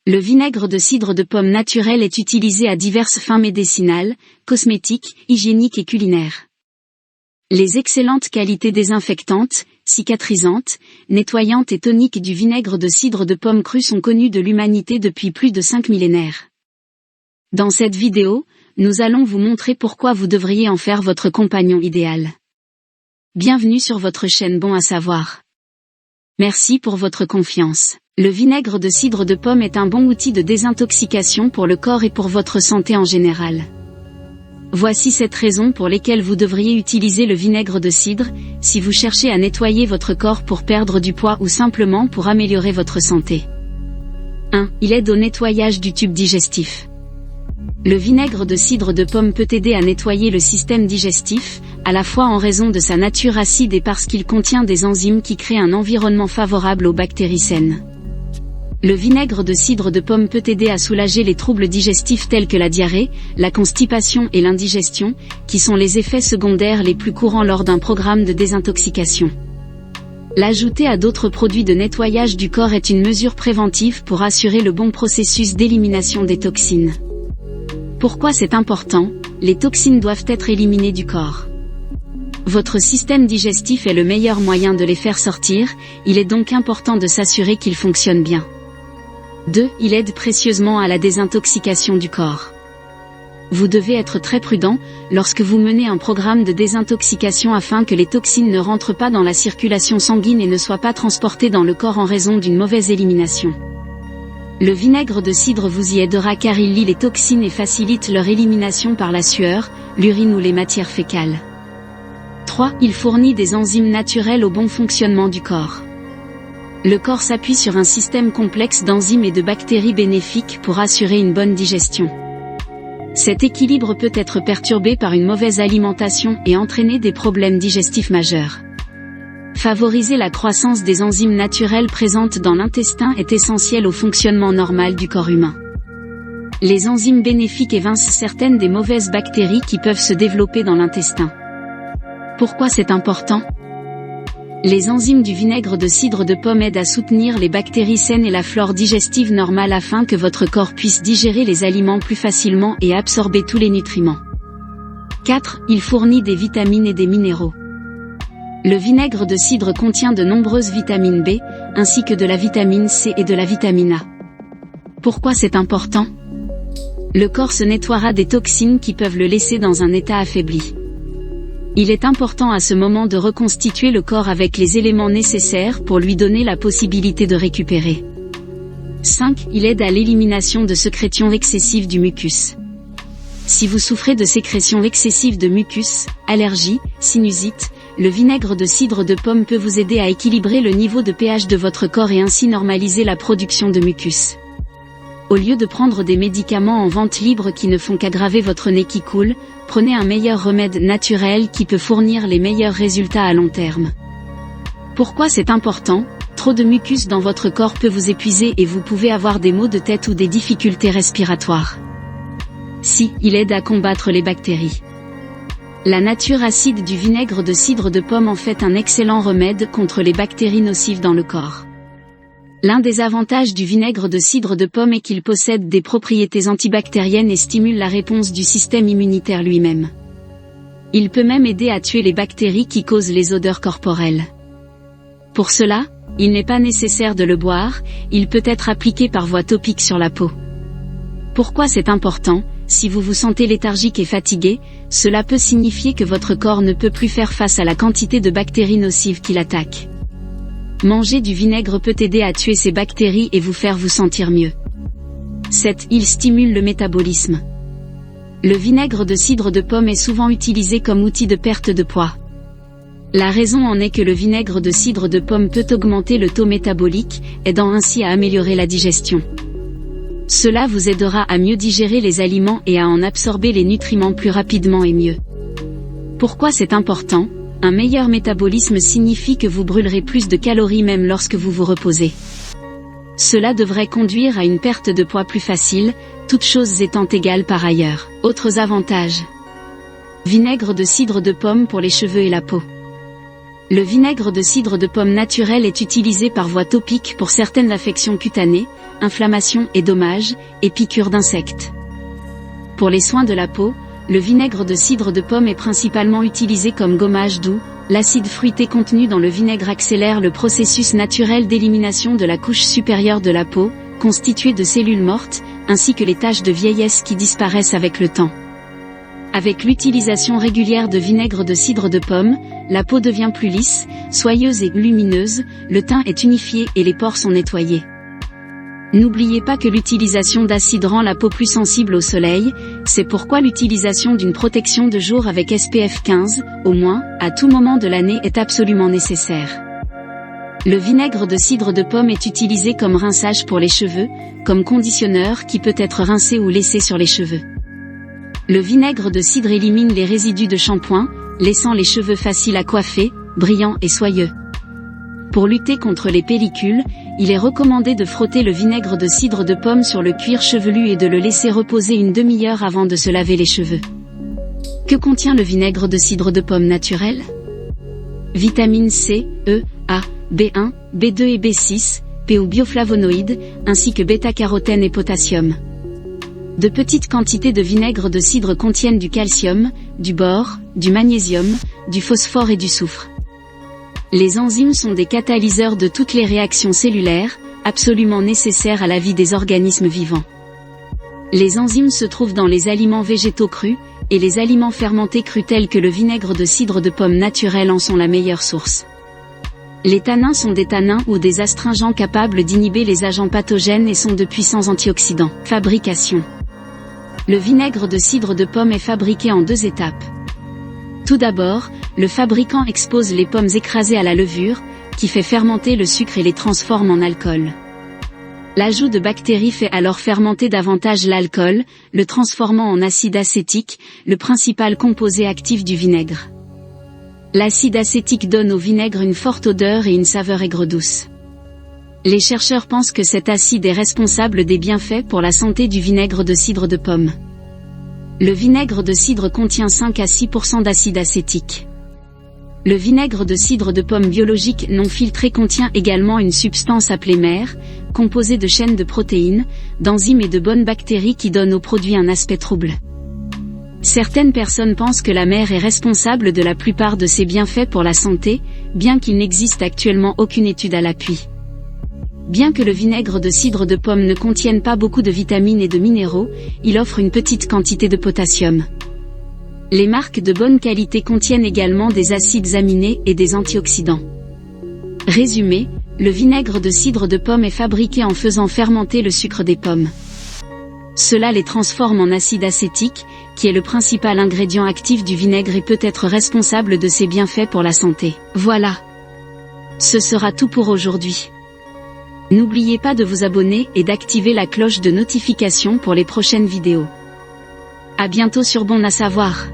Le vinaigre de cidre de pomme naturel est utilisé à diverses fins médicinales, cosmétiques, hygiéniques et culinaires. Les excellentes qualités désinfectantes, cicatrisantes, nettoyantes et toniques du vinaigre de cidre de pomme cru sont connues de l'humanité depuis plus de 5 millénaires. Dans cette vidéo, nous allons vous montrer pourquoi vous devriez en faire votre compagnon idéal. Bienvenue sur votre chaîne Bon à savoir. Merci pour votre confiance. Le vinaigre de cidre de pomme est un bon outil de désintoxication pour le corps et pour votre santé en général. Voici 7 raisons pour lesquelles vous devriez utiliser le vinaigre de cidre, si vous cherchez à nettoyer votre corps pour perdre du poids ou simplement pour améliorer votre santé. 1. Il aide au nettoyage du tube digestif. Le vinaigre de cidre de pomme peut aider à nettoyer le système digestif, à la fois en raison de sa nature acide et parce qu'il contient des enzymes qui créent un environnement favorable aux bactéries saines. Le vinaigre de cidre de pomme peut aider à soulager les troubles digestifs tels que la diarrhée, la constipation et l'indigestion, qui sont les effets secondaires les plus courants lors d'un programme de désintoxication. L'ajouter à d'autres produits de nettoyage du corps est une mesure préventive pour assurer le bon processus d'élimination des toxines. Pourquoi c'est important ? Les toxines doivent être éliminées du corps. Votre système digestif est le meilleur moyen de les faire sortir, il est donc important de s'assurer qu'il fonctionne bien. 2. Il aide précieusement à la désintoxication du corps. Vous devez être très prudent lorsque vous menez un programme de désintoxication afin que les toxines ne rentrent pas dans la circulation sanguine et ne soient pas transportées dans le corps en raison d'une mauvaise élimination. Le vinaigre de cidre vous y aidera car il lie les toxines et facilite leur élimination par la sueur, l'urine ou les matières fécales. 3. Il fournit des enzymes naturelles au bon fonctionnement du corps. Le corps s'appuie sur un système complexe d'enzymes et de bactéries bénéfiques pour assurer une bonne digestion. Cet équilibre peut être perturbé par une mauvaise alimentation et entraîner des problèmes digestifs majeurs. Favoriser la croissance des enzymes naturelles présentes dans l'intestin est essentiel au fonctionnement normal du corps humain. Les enzymes bénéfiques évincent certaines des mauvaises bactéries qui peuvent se développer dans l'intestin. Pourquoi c'est important ? Les enzymes du vinaigre de cidre de pomme aident à soutenir les bactéries saines et la flore digestive normale afin que votre corps puisse digérer les aliments plus facilement et absorber tous les nutriments. 4. Il fournit des vitamines et des minéraux. Le vinaigre de cidre contient de nombreuses vitamines B, ainsi que de la vitamine C et de la vitamine A. Pourquoi c'est important ? Le corps se nettoiera des toxines qui peuvent le laisser dans un état affaibli. Il est important à ce moment de reconstituer le corps avec les éléments nécessaires pour lui donner la possibilité de récupérer. 5. Il aide à l'élimination de sécrétions excessives du mucus. Si vous souffrez de sécrétions excessives de mucus, allergies, sinusite, le vinaigre de cidre de pomme peut vous aider à équilibrer le niveau de pH de votre corps et ainsi normaliser la production de mucus. Au lieu de prendre des médicaments en vente libre qui ne font qu'aggraver votre nez qui coule, prenez un meilleur remède naturel qui peut fournir les meilleurs résultats à long terme. Pourquoi c'est important ? Trop de mucus dans votre corps peut vous épuiser et vous pouvez avoir des maux de tête ou des difficultés respiratoires. 6. Il aide à combattre les bactéries. La nature acide du vinaigre de cidre de pomme en fait un excellent remède contre les bactéries nocives dans le corps. L'un des avantages du vinaigre de cidre de pomme est qu'il possède des propriétés antibactériennes et stimule la réponse du système immunitaire lui-même. Il peut même aider à tuer les bactéries qui causent les odeurs corporelles. Pour cela, il n'est pas nécessaire de le boire, il peut être appliqué par voie topique sur la peau. Pourquoi c'est important ? Si vous vous sentez léthargique et fatigué, cela peut signifier que votre corps ne peut plus faire face à la quantité de bactéries nocives qui l'attaquent. Manger du vinaigre peut aider à tuer ces bactéries et vous faire vous sentir mieux. 7. Il stimule le métabolisme. Le vinaigre de cidre de pomme est souvent utilisé comme outil de perte de poids. La raison en est que le vinaigre de cidre de pomme peut augmenter le taux métabolique, aidant ainsi à améliorer la digestion. Cela vous aidera à mieux digérer les aliments et à en absorber les nutriments plus rapidement et mieux. Pourquoi c'est important ? Un meilleur métabolisme signifie que vous brûlerez plus de calories même lorsque vous vous reposez. Cela devrait conduire à une perte de poids plus facile, toutes choses étant égales par ailleurs. Autres avantages. Vinaigre de cidre de pomme pour les cheveux et la peau. Le vinaigre de cidre de pomme naturel est utilisé par voie topique pour certaines affections cutanées, inflammations et dommages, et piqûres d'insectes. Pour les soins de la peau, le vinaigre de cidre de pomme est principalement utilisé comme gommage doux. L'acide fruité contenu dans le vinaigre accélère le processus naturel d'élimination de la couche supérieure de la peau, constituée de cellules mortes, ainsi que les taches de vieillesse qui disparaissent avec le temps. Avec l'utilisation régulière de vinaigre de cidre de pomme, la peau devient plus lisse, soyeuse et lumineuse, le teint est unifié et les pores sont nettoyés. N'oubliez pas que l'utilisation d'acide rend la peau plus sensible au soleil, c'est pourquoi l'utilisation d'une protection de jour avec SPF 15, au moins, à tout moment de l'année est absolument nécessaire. Le vinaigre de cidre de pomme est utilisé comme rinçage pour les cheveux, comme conditionneur qui peut être rincé ou laissé sur les cheveux. Le vinaigre de cidre élimine les résidus de shampoing, laissant les cheveux faciles à coiffer, brillants et soyeux. Pour lutter contre les pellicules, il est recommandé de frotter le vinaigre de cidre de pomme sur le cuir chevelu et de le laisser reposer une demi-heure avant de se laver les cheveux. Que contient le vinaigre de cidre de pomme naturel ? Vitamines C, E, A, B1, B2 et B6, P ou bioflavonoïdes, ainsi que bêta-carotène et potassium. De petites quantités de vinaigre de cidre contiennent du calcium, du bore, du magnésium, du phosphore et du soufre. Les enzymes sont des catalyseurs de toutes les réactions cellulaires, absolument nécessaires à la vie des organismes vivants. Les enzymes se trouvent dans les aliments végétaux crus, et les aliments fermentés crus tels que le vinaigre de cidre de pomme naturel en sont la meilleure source. Les tanins sont des tanins ou des astringents capables d'inhiber les agents pathogènes et sont de puissants antioxydants. Fabrication. Le vinaigre de cidre de pomme est fabriqué en 2 étapes. Tout d'abord, le fabricant expose les pommes écrasées à la levure, qui fait fermenter le sucre et les transforme en alcool. L'ajout de bactéries fait alors fermenter davantage l'alcool, le transformant en acide acétique, le principal composé actif du vinaigre. L'acide acétique donne au vinaigre une forte odeur et une saveur aigre-douce. Les chercheurs pensent que cet acide est responsable des bienfaits pour la santé du vinaigre de cidre de pomme. Le vinaigre de cidre contient 5 à 6% d'acide acétique. Le vinaigre de cidre de pomme biologique non filtré contient également une substance appelée mer, composée de chaînes de protéines, d'enzymes et de bonnes bactéries qui donnent au produit un aspect trouble. Certaines personnes pensent que la mer est responsable de la plupart de ces bienfaits pour la santé, bien qu'il n'existe actuellement aucune étude à l'appui. Bien que le vinaigre de cidre de pomme ne contienne pas beaucoup de vitamines et de minéraux, il offre une petite quantité de potassium. Les marques de bonne qualité contiennent également des acides aminés et des antioxydants. Résumé, le vinaigre de cidre de pomme est fabriqué en faisant fermenter le sucre des pommes. Cela les transforme en acide acétique, qui est le principal ingrédient actif du vinaigre et peut être responsable de ses bienfaits pour la santé. Voilà. Ce sera tout pour aujourd'hui. N'oubliez pas de vous abonner et d'activer la cloche de notification pour les prochaines vidéos. À bientôt sur Bon à savoir.